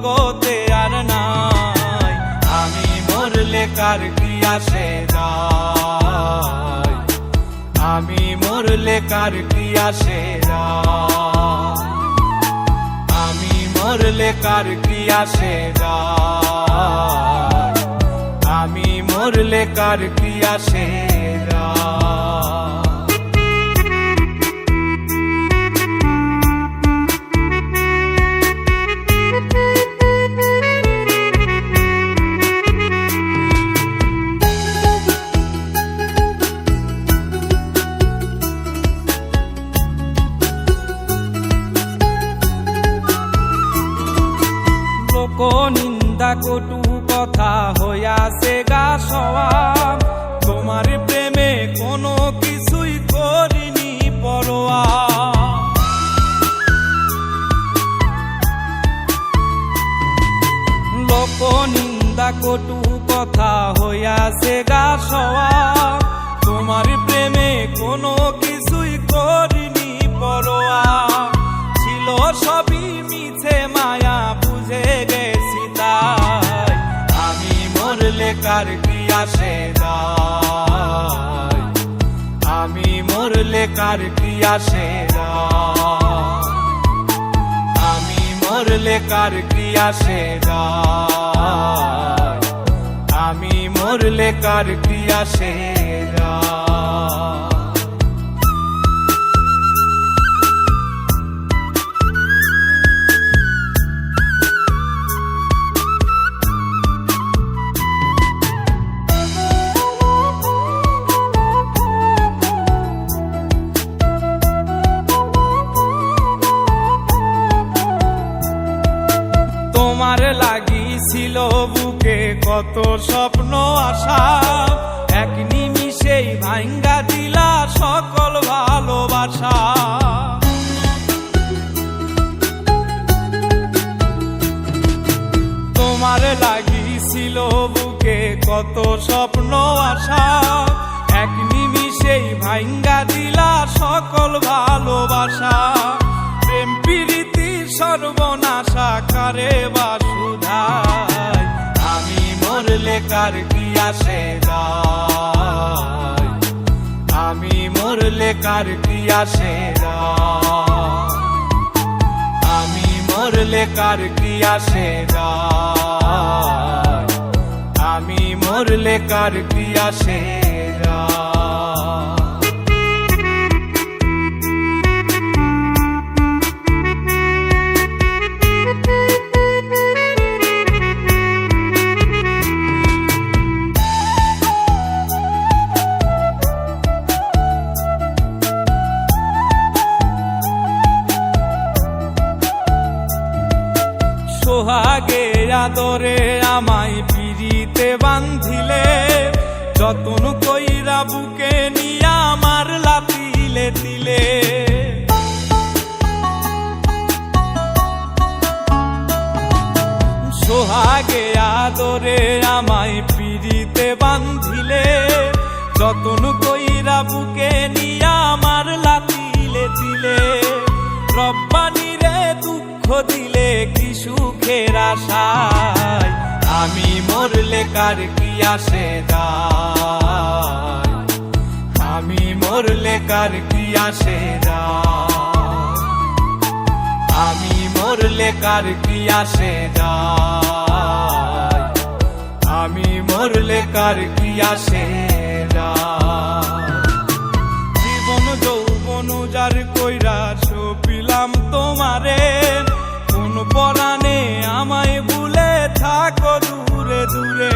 জগতে আর নাই। আমি মরলে কার কি আসে যায়, আমি মরলে কার কি আসে যায়, আমি মরলে কার কি আসে যায়, আমি মরলে কার কি আসে যায়। নিন্দা কটু কথা হইয়াছে গা সওয়াব, তোমার প্রেমে কোনো কিছুই করিনি পরোয়া। লোক নিন্দা কটু কথা হইয়াছে গা সওয়াব, তোমার প্রেমে কোনো কিছুই করিনি পরোয়া। ছিল সবই মিছে মায়া বুঝে গেছি তাই, আমি মরলে কার কি আসে যায়, আমি মরলে কার কি আসে যায়, আমি মরলে কার কি আসে যায়, আমি মরলে কার কি আসে যায়। তোমার লাগিছিল বুকে কত স্বপ্ন আশা, এক নিমিষেই ভাঙ্গা দিলা সকল ভালোবাসা। তোমার লাগিছিল বুকে কত স্বপ্ন আশা, এক নিমিষেই ভাঙ্গা দিলা সকল ভালোবাসা। প্রেম প্রীতি সর্বনাশা কারে বা সুধায়, আমি মরলে কার কি আসে যায়, আমি মরলে কার কি আসে যায়, আমি মরলে কার কি আসে যায়, আমি মরলে কার কি আসে যায়। সোহাগে আদরে আমায় পিরিতে বান্ধিলে, যতন কইরা বুকে নিয়া আমার লাতিলে দিলে। সোহাগে আদরে আমায় পিরিতে বান্ধিলে, যতন কইরা বুকে নিয়া আমার লাতিলে দিলে। রব্বানি রে দুঃখ দিলে কি সুখের আশায়, আমি মরলে কার কি আসে যায়, আমি মরলে কার কি আসে যায়, আমি মরলে কার কি আসে যায়, আমি মরলে কার কি আসে যায়। জীবন যৌবন যার কইরা সপিলাম তোমারে, কোন পরাণে আমায় ভুলে থাকো দূরে দূরে।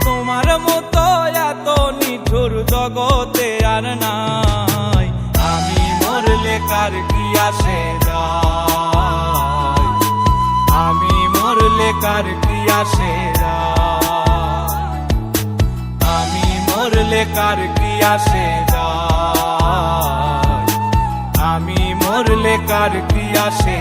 তোমার মতো এত নিঠুর জগতে আর নাই, আমি মরলে কার কি আসে যায়, আমি মরলে কার কি আসে যায়, আমি মরলে কার কি আসে যায়, আমি মরলে কার কি আসে।